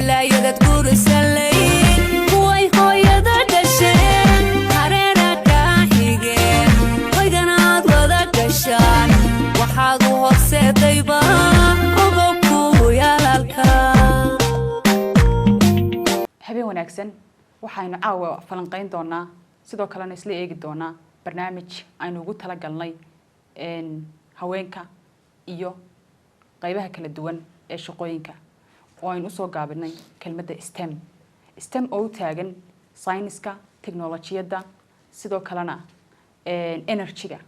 لا يدد كورسلين كوي هويدا دشين هرينا كاهيجين ويقناد ودا دشان وحاقو هوسي طيبا وقوكو يالالكا habeen wanaagsan waxaynu caawa falanqeyn doonaa sidoo kalena isla eegi doonaa barnaamij aynu ugu tala galnay haweenka iyo qaybaha kala duwan ee shaqooyinka oo aynu soo gaabinay kelmadda STEM oo taagan sayniska teknolojiyadda sidoo kalena energy-ga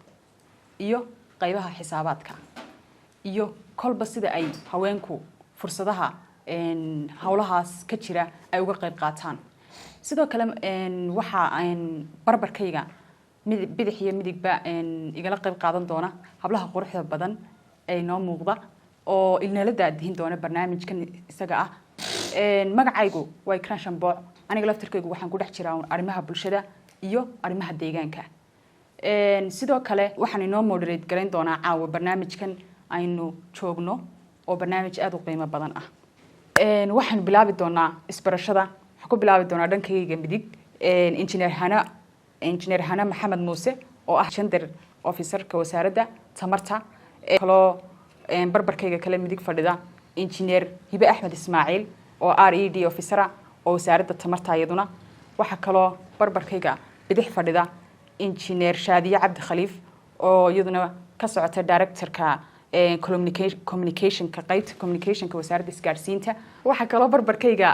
iyo qaybaha xisaabaadka iyo kolba sida ay haweenku fursadaha hawlahaas ka jira ay uga qayb qaataan sidoo kale waxa barbarkayga bidix iyo midigba igala qayb qaadan doona hablaha quruxda badan ee noo muuqda oo ilnala daadihin doona barnaamijkan isaga ah magacaygu way Crashan Booc aniga laftirkaygu waxaan ku dhex jiraa arrimaha bulshada iyo arrimaha deegaanka sidoo kale waxaan inoo moderate gareyn doonaa caawa barnaamijkan aynu joogno oo barnaamij aad u qiimo badan ah waxaan bilaabi doonaa isbarashada waxaan ku bilaabi doonaa dhankayga midig engineer Hana Maxamed Muuse oo ah gender officer-ka wasaaradda tamarta kaloo barbarkayga kale midig fadhida engineer Hibe Axmed Ismaaciil oo RED officer oo wasaaradda tamarta iyaduna waxa kaloo barbarkayga bidix fadhida engineer Shaadiye Cabdi Khaliif oo iyaduna ka socota director-ka communication-ka qaybta communication-ka wasaaradda isgaarsiinta waxa kaloo barbarkayga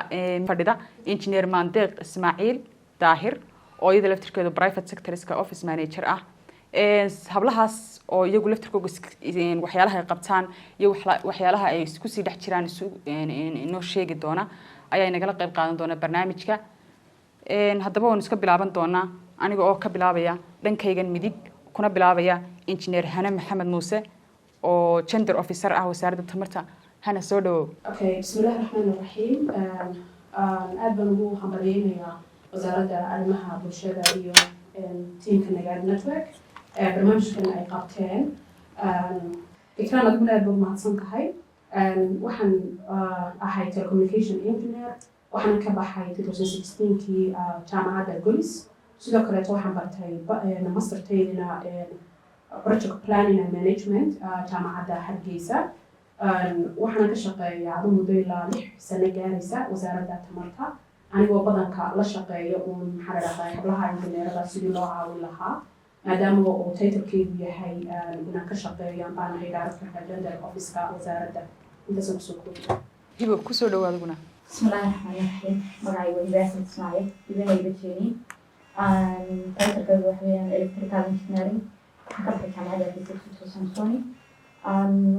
fadhida engineer Mandeeq Ismaaciil Daahir oo iyada laftirkeedu private sector-ka office manager ah hablahaas oo iyagu laftirkooda waxyaalaha ay qabtaan iyo waxyaalaha ay isku sii dhex jiraan inoo sheegi doona ayaa nagala qayb qaadan doona barnaamijka haddaba waan iska bilaaban doonaa aniga oo ka bilaabaya dhankaygan midig kuna bilaabaya engineer Hana Maxamed Muuse oo gender officer ah wasaaradda tamarta hana soo dhawow bismillaahir rahmaanir rahiim aad baan ugu hambalyeynaya wasaaradda arrimaha bulshada iyo teamka Nagaad network barnaamijkan ay qabteen ikraan aad baan mahadsan tahay waxaan ahay telecommunication engineer waxaan ka baxay 2016kii jaamacadda Golis sidoo kale waxaan bartay masterteedina project planning and management jaamacadda Hargeysa waxaan ka shaqeeyaa muddo ilaa 6 sano gaaraysa wasaaradda tamarta anigoo badanka la shaqeeyo maxaa la dhahaa hablaha injineerada sidii loo caawin lahaa maadaama uu title-keedu yahay inaan ka shaqeeyo aan ahay director-ka gender office-ka wasaaradda intaas oo kusoo koobi hibo kusoo dhawaad guna bismillaahir rahmaanir rahiim magacaygu waa Hibe Axmed Ismaaciil idinayba jeeni title-keedu waxa weeyaan electrical engineering waxaan ka baxay jaamacadda Hargeysa 2020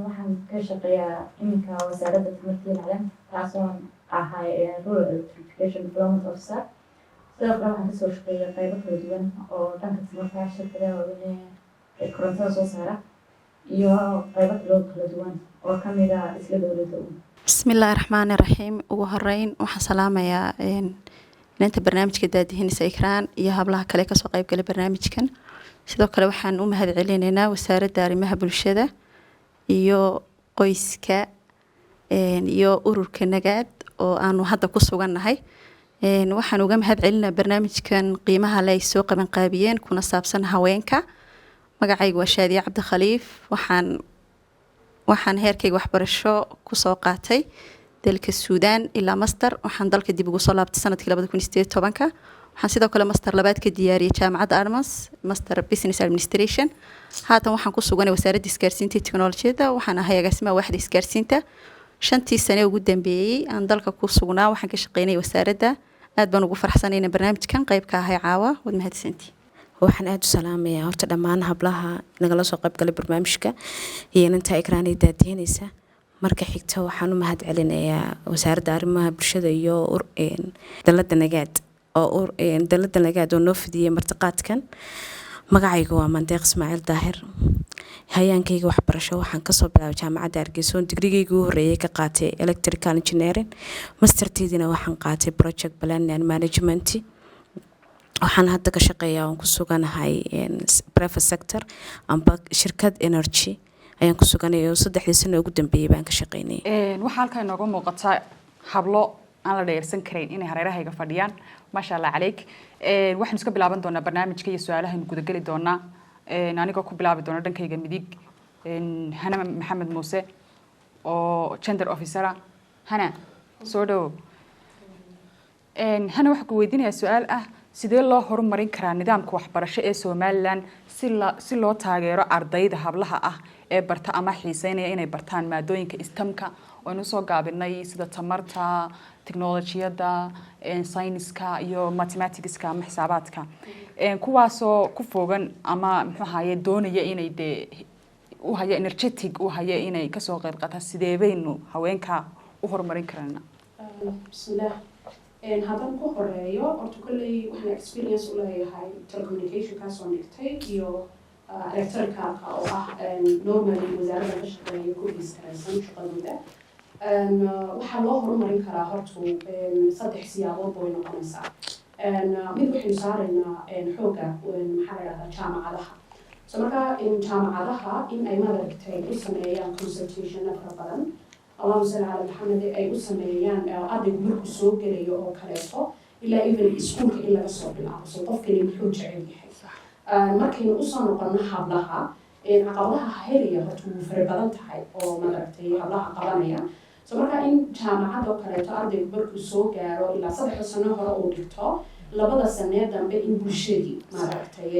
waxaan ka shaqeeyaa iminka wasaaradda tamarta iyo macdanta taasoo ahay rural electrification development officer sidoo kale waxaan kasoo shaqeeyaa qaybo kala duwan oo dhanka tamarta shirkadaha waaweyn ee korontada soo saara iyo qaybo kala duwan oo ka mid ah isla dowladda bismillaahir rahmaanir rahiim ugu horeyn waxaan salaamayaa inta barnaamijka daadihinaysa Ikraan iyo hablaha kale ka soo qayb galay barnaamijkan sidoo kale waxaan u mahad celinaynaa wasaaradda arrimaha bulshada iyo qoyska iyo ururka Nagaad oo aanu hadda ku sugannahay waxaan uga mahad celinaa barnaamijkan qiimaha leh soo qaban qaabiyeen kuna saabsan haweenka magacaygu waa Shaadiye Cabdi Khaliif waxaan heerkayga waxbarasho ku soo qaatay dalka Suudaan ilaa master waxaan dalka dib ugu soo laabtay sanadkii 2018 waxaan sidoo kale master labaad ka diyaariyay jaamacadda Armas master business administration haatan waxaan ku suganay wasaaradda isgaarsiinta iyo teknolojiyadda waxaan ahay agaasimaha waaxda isgaarsiinta 5 sano ugu dambeeyay aan dalka ku sugnaa waxaan ka shaqeynay wasaaradda aad baan ugu faraxsanahay in barnaamijkan qayb ka ahay caawa wad mahadsantii waxaan aad u salaamayaa horta dhammaan hablaha nagala soo qayb galay barnaamijka iyo inta Ikraan ay daadihinaysa marka xigta waxaan u mahad celinayaa wasaaradda arrimaha bulshada iyo dalada Nagaad oo dalada Nagaad oo noo fidiyay martiqaadkan magacaygu waa Mandeeq Ismaaciil Daahir hayaankayga waxbarasho waxaan ka soo bilaabay jaamacadda Hargeysa digriigayga ugu horeeyay ka qaatay electrical engineering masterteedina waxaan qaatay project planning and management waxaan hadda ka shaqeeyaa oo ku suganahay private sector amba shirkad energy ayaan ku suganahay oo 3 sano ugu dambeeyay baan ka shaqeynay waxa halka inooga muuqata hablo aan la dheersan karayn inay hareerahayga fadhiyaan maasha allah calayk waxaan iska bilaaban doonaa barnaamijka iyo su-aalahaynu gudageli doonaa anigoo ku bilaabi doona dhankayga midig hana maxamed muuse oo gender officera hana soo dhowo hana waxaan ku weydiinayaa su-aal ah sidee loo horumarin karaa nidaamka waxbarasho ee somalilan si loo taageero ardayda hablaha ah ee barta ama xiiseynaya inay bartaan maadooyinka istamka waynu soo gaabinay sida tamarta teknolojiyadda sayniska iyo mathematicska ama xisaabaadka kuwaasoo ku fogan ama muxuu ahaye doonaya inay dee u haya energetic u haya inay kasoo qayb qaataan sidee baynu haweenka u horumarin karana bismillah haddaan ku horeeyo horta kolley waxaan experience u leeyahay telecommunication kaasoo dhigtay iyo electricalka oo ah normally wasaaradda ka shaqeeya ku dhiiskaraysan shaqadooda waxaa loo horumarin karaa horta 3 siyaabood way noqonaysaa mid waxaynu saaraynaa xooga maxaa la dhahdaa jaamacadaha so marka jaamacadaha in ay maaragtay u sameeyaan consultation fara badan allahuma salli cala maxamed ay u sameeyaan ardaygu markuu soo gelayo oo kaleeto ilaa even iskuulka in laga soo bilaabo so qofkani muxuu jecel yahay markaynu usoo noqono hablaha caqabadaha helaya horta wuu fara badan tahay oo maaragtay hablaha qabanaya so marka in jaamacad oo kaleeto ardaygu markuu soo gaaro ilaa 3 sano hore uu dhigto 2 sanee dambe in bulshadii maaragtay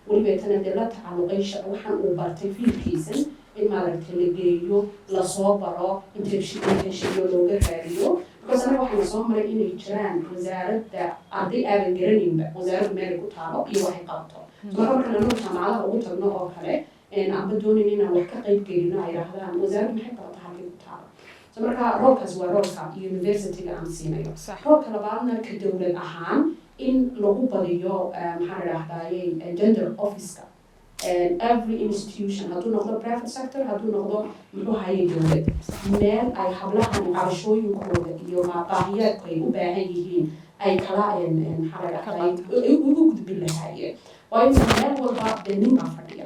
weliba tana dee la tacalluqay waxaan uu bartay fiilkiisan in maaragtay la geeyo lasoo baro internshipyo looga raadiyo because anaga waxaan soo maray inay jiraan wasaaradda arday aadan garanayinba wasaaradda meelay ku taalo iyo waxay qabto so marka markaan anagu jaamacadaha ugu tagno oo kale aanba doonayn inaan wax ka qayb gelino ay yidhaahdaan wasaaradda maxay qabata halkay ku taalo so marka roolkaas waa roolka universityga aan siinayo roolka labaadna ka dowlad ahaan in lagu badiyo maxaa la dhahdaye gender officeka every institution hadduu noqdo private sector hadduu noqdo muxuu haye dowlad meel ay hablahan cabashooyinkooda iyo baahiyaadku ay u baahan yihiin ay kala maxaa la dhahdaye ugu gudbin lahaayeen waayo meel walba dee nin baa fadhiya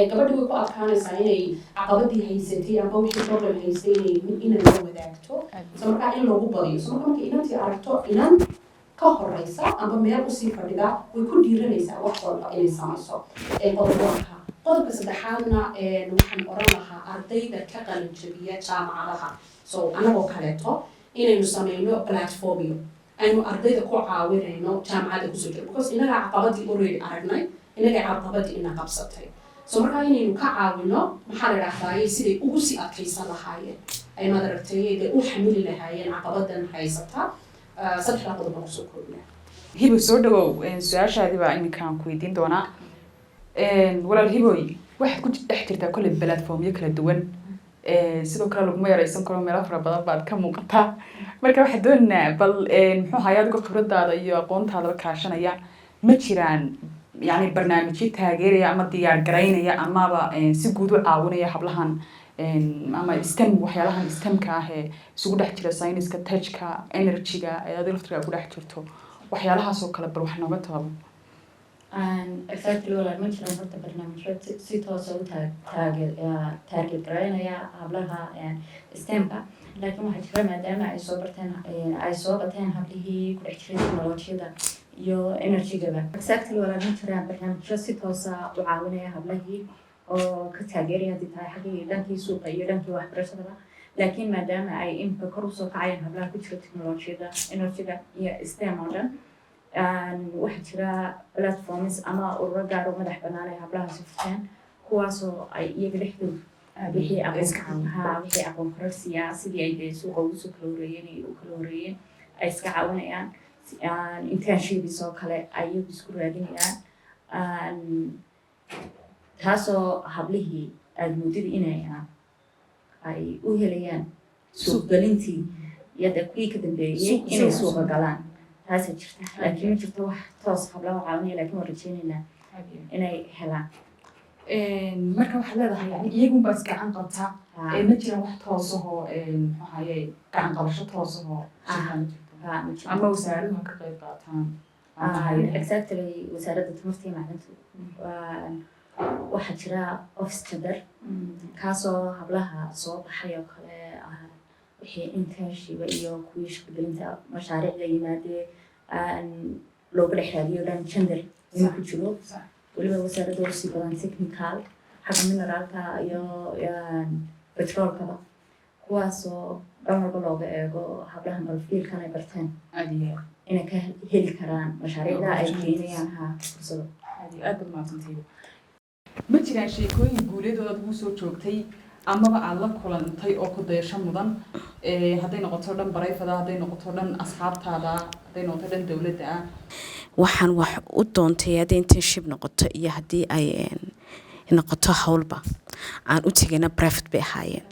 gabadhi way ku adkaanaysaa inay caqabadii haysatay amba wixii problem haystay inay la wadaagto so markaa in lagu badiyo so marka inantii aragto inan ka horeysa amba meel usii fadhida way ku dhiiranaysaa wax walba inay samayso qodobka saddexaadna waxaan oran lahaa ardayda ka qalin jabiya jaamacadaha so anagoo kaleeto inaynu sameyno platformyo aynu ardayda ku caawinayno jaamacadda kusoo jiro because inagaa caqabadii already aragnay inagaa caqabadii ina qabsatay so markaa inaynu ka caawino maxaa la dhahdaye siday ugu sii adkaysan lahaayeen ay madaragtay dee u xamili lahaayeen caqabadan haysata 3 qodob baan kusoo koobnaa hibo soo dhawow su-aashaadii baa iminkaan ku weydiin doonaa walaal hiboy waxaad ku dhex jirtaa kolley platformyo kala duwan sidoo kale laguma yaraysan karo meelo fara badan baad ka muuqataa marka waxaad doonaynaa bal muxuu ahaye adigoo khibradaada iyo aqoontaadaba kaashanaya ma jiraan yani barnaamijyo taageeraya ama diyaar garaynaya amaba si guud u caawinaya hablahan ama stem waxyaalahan stemka ah ee isugu dhex jira sayniska tajka energyga ee adiga laftigaa ku dhex jirto waxyaalahaas oo kale bal wax nooga taabo exactly walaal ma jiraan horta barnaamijyo si toos u target garaynaya hablaha stemka laakiin waxaa jira maadaama ay soo bateen hablihii ku dhex jiray teknolojiyada iyo energygaba exactly walaal ma jiraan barnaamijyo si toosa u caawinaya hablahii oo ka taageeraya haddii tahay xaggii dhankii suuqa iyo dhankii waxbarashadaba laakiin maadaama ay imika kor usoo kacayaan hablaha ku jira teknolojiyada energyga iyo stem oo dhan waxaa jira platforms ama ururo gaar oo madax banaan ay hablaha si furteen kuwaasoo ay iyaga dhexdood wixii aqoon kororsiya sidii ay dee suuqa ugu soo kala horeeyeen ay u kala horeeyeen ay iska caawinayaan internships oo kale ay iyagu isku raadinayaan taasoo hablihii aada moodida inay ay u helayaan suuqgelintii iyo dee kuwii ka dambeeyey inay suuqa galaan taasa jirta laakiin ma jirto wax toos hablaha caawinaya laakiin waan rajeynaynaa inay helaan marka waxaad leedahay yani iyagunbaa is gacan qabtaa ma jiraan wax toosahoo muxuu ahaye gacan qabasho toosahoo ama wasaaraduha ka qayb qaataan exactly wasaaradda tamarta iyo macdinta waxaa jira office gender kaasoo hablaha soo baxay oo kale wixii internship iyo kuwii shaqagelinta mashaariicda yimaadee looga dhex raadiyo dhan gender inuu ku jiro weliba wasaaradda oo sii badan technical xagga mineraalka iyo petroolkaba kuwaasoo dhan walba looga eego hablaha malfiilkan ay barteen inay ka heli karaan mashaariicda ay keenayaan fursado aad baad mahadsantihiin ma jiraan sheekooyin guuleedooda aad ugu soo joogtay amaba aada la kulantay oo ku dayasho mudan hadday noqoto dhan barayfada hadday noqoto dhan asxaabtaada hadday noqoto dhan dowladda ah waxaan wax u doontay haddii internship noqoto iyo haddii ay noqoto howlba aan u tegayna private bay ahaayeen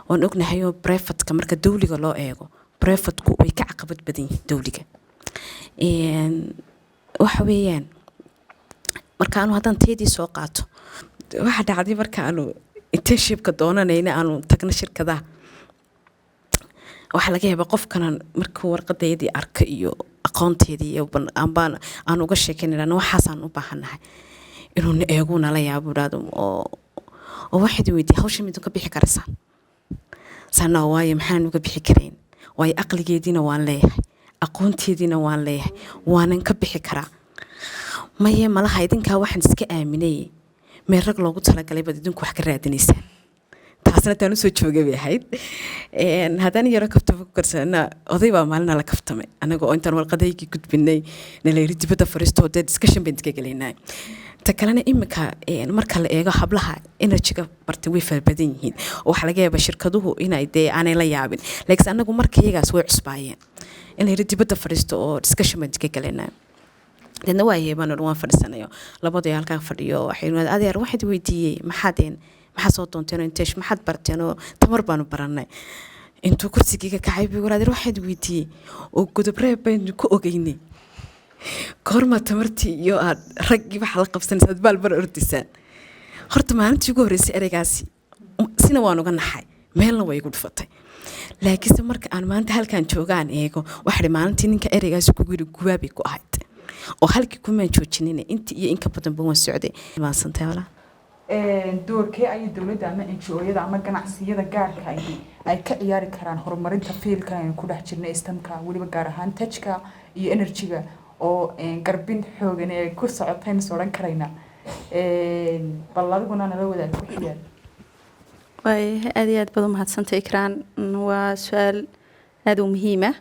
oon ognahayoo privatka marka dawliga loo eego privatku way ka caqabad badan yihiin dawliga waxa weeyaan marka aanu haddaan teedii soo qaato waxa dhacday marka aanu internshipka doonanayna aanu tagno shirkadaha waxaa laga yaabaa qofkanan markuu warqadeydii arka iyo aqoonteedii aan uga sheekeynana waxaasaan u baahannahay inuuna eegu nala yaabo idhaado oo waxaad weydiiya hawsha midun ka bixi karaysaan sana waayo maxaan uga bixi karayn waayo aqligeediina waan leeyahay aqoonteediina waan leeyahay waanan ka bixi karaa maye malaha idinkaa waxaan iska aaminayay meel rag loogu talagalay baad idinku wax ka raadinaysaan taasna taan usoo joogay bay ahayd haddaan yaro kaftama ku karsana oday baa maalina la kaftamay anaga oo intaan warqadaygii gudbinay nalayri dibadda fariisto dee discussion bayn iska gelaynaa ta kalena iminka marka la eego hablaha energyga bartay way fara badan yihiin oo waxaa laga yaabaa shirkaduhu inay dee aanay la yaabin laakiin anagu marka iyagaas way cusbaayeen in layri dibadda fariisto oo discussion bayn iska gelaynaa dadna waa yeebaan waan fadhisanayo labadii halkaa fadhiyo waxay adeer waxaad weydiiyey maxaa soo doonteen inteesh maxaad barteen oo tamar baanu baranay intuu kursigiiga kacay buu adeer waxaad weydiiyey oo godobree baynu ku ogeynay goorma tamartii iyo aad raggii waxa la qabsanaysa aad baalbar ordisaan horta maalintii ugu horreysay ereygaasi sina waan uga naxay meelna way igu dhufatay laakiinse marka aan maanta halkaan joogaan eego waxay maalintii ninka ereygaasi kugu yiri gubaabay ku ahayd oo halkii kumaan joojinina intii iyo inka badanba waan socday maasantahay walaa doorkee ayay dowladda ama NGO-yada ama ganacsiyada gaarka ay ka ciyaari karaan horumarinta fiilkan aynu ku dhex jirnay istamka weliba gaar ahaan tajka iyo energy-ga oo garbin xoogan ee ku socotayna soo odhan karayna bal adiguna nala wadaag ku xiyaan waay aad iyo aad baad u mahadsantay ikraan waa su-aal aada u muhiim ah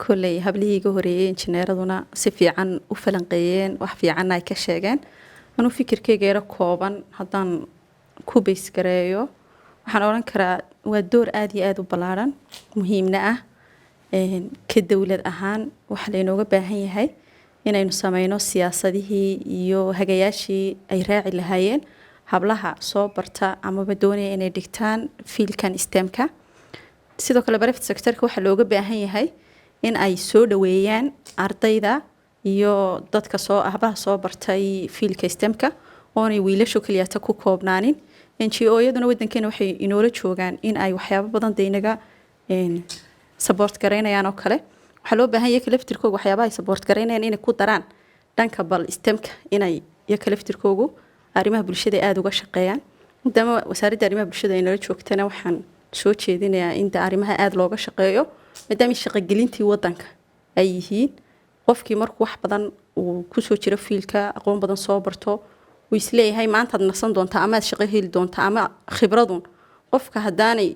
kolley hablihii iga horeeyey injineeraduna si fiican u falanqeeyeen wax fiicanna ay ka sheegeen anuu fikirkeyga yaro kooban haddaan ku baysgareeyo waxaan odhan karaa waa door aada iyo aada u ballaaran muhiimna ah ka dowlad ahaan waxaa laynooga baahan yahay inaynu sameyno siyaasadihii iyo hagayaashii ay raaci lahaayeen hablaha soo barta amaba doonaya inay dhigtaan fiilkan stemka sidoo kale private sectorka waxaa looga baahan yahay in ay soo dhaweeyaan ardayda iyo dadka hablaha soo bartay fiilka stemka oonay wiilasho keliyata ku koobnaanin NGO-yaduna wadankeena waxay inoola joogaan in ay waxyaabo badan deynaga support gareynayaan oo kale waxaa loo baahan yahay kalaftirkooga waxyaabaha ay support gareynayaan inay ku daraan dhanka bal stemka inay iyo kalaftirkoogu arrimaha bulshada aada uga shaqeeyaan maadaama wasaaradda arrimaha bulshada ay nala joogtana waxaan soo jeedinayaa in arrimaha aada looga shaqeeyo maadaama shaqagelintii wadanka ay yihiin qofkii markuu wax badan uu kusoo jiro fiilka aqoon badan soo barto uu isleeyahay maantaad nasan doontaa ama aad shaqo heli doontaa ama khibradun qofka haddaanay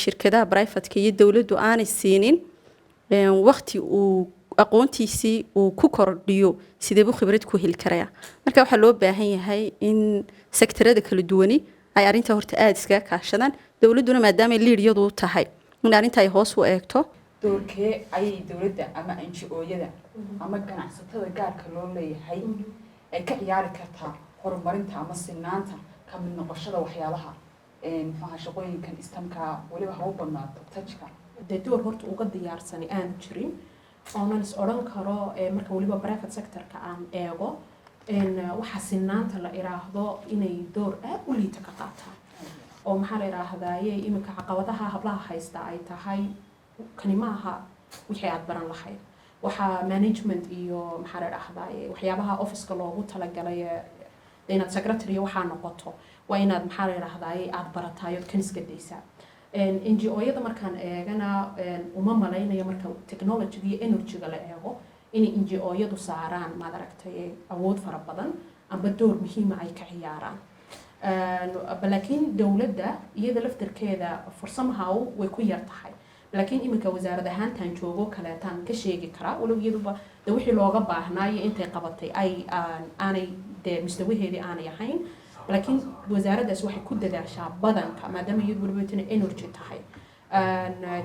shirkadaha brivatka iyo dowladdu aanay siinin waqti uu aqoontiisii uu ku kordhiyo sideebuu khibrad ku heli karaya marka waxaa loo baahan yahay in sektarada kala duwani ay arrinta horta aada iskaga kaashadaan dowladduna maadaamay liidyadu tahay in arrinta ay hoos u eegto doorkee ayay dowladda ama NGO-yada ama ganacsatada gaarka loo leeyahay ay ka ciyaari kartaa horumarinta ama sinaanta ka mid noqoshada waxyaabaha maxaa shaqooyinkan istamka weliba ha u badnaato tajka dee door horta uga diyaarsani aan jirin oonan is odhan karo marka weliba private sectorka aan eego waxa sinaanta la iraahdo inay door aad u liita ka qaataan oo maxaa la iraahdaye iminka caqabadaha hablaha haysta ay tahay kani maaha wixii aad baran lahayd waxaa management iyo maxaa la iraahdaye waxyaabaha officeka loogu talagalay inaad secretary waxaa noqoto waa inaad maxaa la iraahdaye aad barataay ood kan iska daysaa NGO-yada markaan eegana uma malaynayo marka technology iyo energy-ga la eego inay NGO-yadu saaraan maad aragtay awood fara badan amba door muhiima ay ka ciyaaraan laakiin dowladda iyada laftarkeeda somehow way ku yar tahay laakiin iminka wasaarad ahaantan joogo kaleetaan ka sheegi karaa walow iyaduba de wixii looga baahnaayo intay qabatay ay aanay dee mustawaheedii aanay ahayn laakiin wasaaraddaas waxay ku dadaashaa badanka maadaama iyadu walibatana energy tahay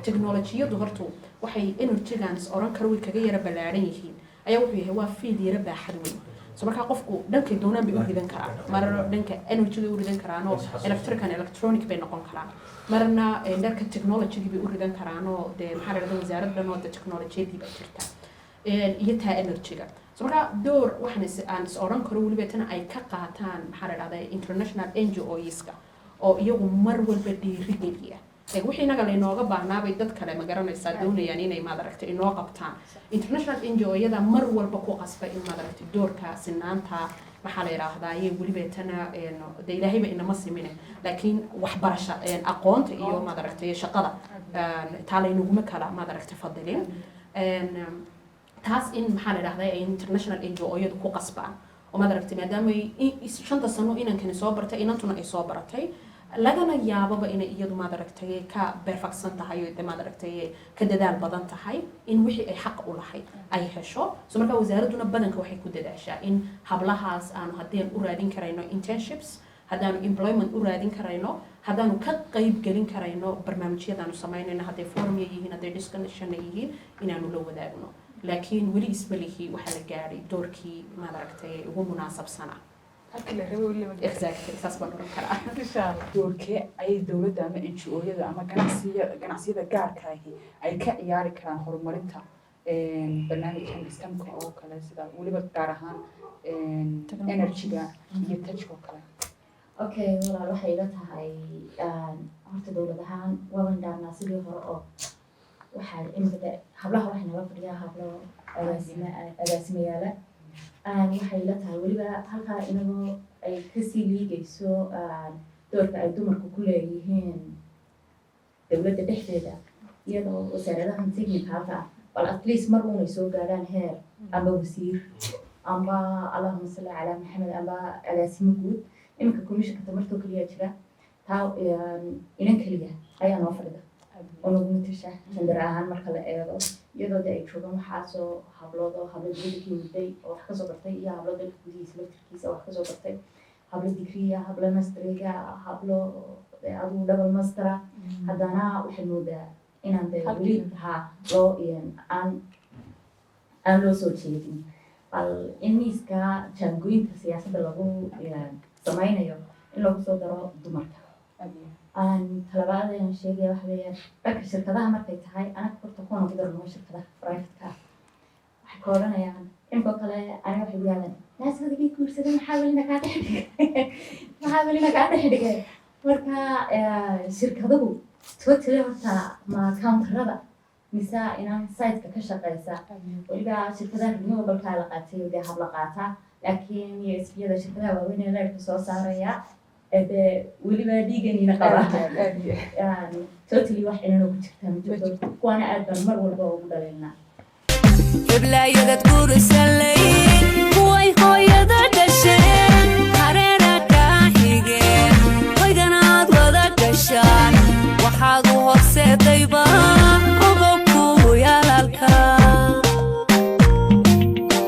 technologiyadu horta waxay energy-gaans oran karo way kaga yara ballaaran yihiin ayaa wuxuu yahay waa field yara baaxad weyn so markaa qofku dhankay doonaan bay u ridan karaan marna dhanka energy-ga u ridan karaanoo electric and electronic bay noqon karaan marna dhanka technology bay u ridan karaanoo dee maxaa la dhahdaa wasaaraddan oo de technologiyadii baa jirta iyo taa energy-ga so markaa door waxaan aan is oran karo welibatana ay ka qaataan maxaa la dhahdaa international NGO-ska oo iyagu mar walba dhiirigeliya wixii inaga laynooga baahnaabay dad kale ma garanaysaa doonayaan inay maad aragtay inoo qabtaan international NGO-yada mar walba ku qasba in maad aragtay doorka sinaanta maxaa la yiraahdaa iyo welibatana de ilaahayba inama simine laakiin waxbarasho aqoonta iyo maad aragtay shaqada taa laynaguma kala maad aragtay fadilin taas in maxaa la yiraahdaa ay international NGO-yadu ku qasbaan oo maad aragtay maadaama 5 sano inankani soo bartay inantuna ay soo baratay lagana yaababa inay iyadu maad aragtay ka perfectsan tahay oo maad aragtay ka dadaal badan tahay in wixii ay xaq u lahayd ay hesho so marka wasaaraduna badanka waxay ku dadaashaa in hablahaas aanu hadeen u raadin karayno internships haddaanu employment u raadin karayno haddaanu ka qayb gelin karayno barnaamijyadaanu samaynayno hadday forum yihiin hadday discussion yihiin inaanu la wadaagno laakiin weli ismalihi waxa la gaaray doorkii maad aragtay ugu munaasabsana exactly saas baan oran karaa insha Allah doorkee ay dowladda ama NGO-yada ama ganacsiyada gaarka ahi ay ka ciyaari karaan horumarinta barnaamijkan systemka oo kale sida weliba gaar ahaan energy-ga iyo touch-ka kale okay walaal waxay ila tahay horta dowlad ahaan waan dhaarnaa sidii hore oo waxaa imika hablaha waxay nala fadhiyaa hablo agaasimayaala waxay ila tahay weliba halkaa inagoo ay kasii liigayso doorka ay dumarku ku leeyihiin dowladda dhexdeeda iyadoo wasaaradahan technicalka bal at least mar uunay soo gaadhaan heer amba wasiir amba allahuma salli calaa maxamed amba agaasimo guud iminka commissionka tamartoo keliya jira taa inan keliya ayaa noo fadhida oo nagu matasha gender ahaan marka la eego iyadoo de ay joogaan waxaasoo hablood oo hablo dibadda mudday oo wax kasoo bartay iyo hablo dalka gudihiisa laftirkiisa wax kasoo bartay hablo digriya hablo masteriga hablo adigu double mastera haddana waxay moodaa inaan de weli loo aan loo soo jeedin bal in miiska jaangooyinka siyaasadda lagu samaynayo in lagu soo daro dumarka talabaad ayaan sheegaya waxa weeyaan dhanka shirkadaha markay tahay anaga horta kuwan ku darno shirkadaha private-ka waxay ka odhanayaan inkoo kale aniga waxay yidhahdaan naasmadagii guursaday maxaa welina kaa dhex dhigay marka shirkaduhu totally horta ma counterada mise inaan site-ka ka shaqeysa weliba shirkadaha renewable-kaa la qaatay dee habla qaata laakiin USP-yada shirkadaha waaweyn ee leerka soo saaraya weliba dhiiganina qaba totally wax inaan ugu jirtaa ma jirto kuwaana aad baan mar walba ugu dhaleynaa heblaayadad guurisalay kuway hooyada dhasheen hareera kaa xigeen hoyganaad wada gashaan waxaad u horseedayba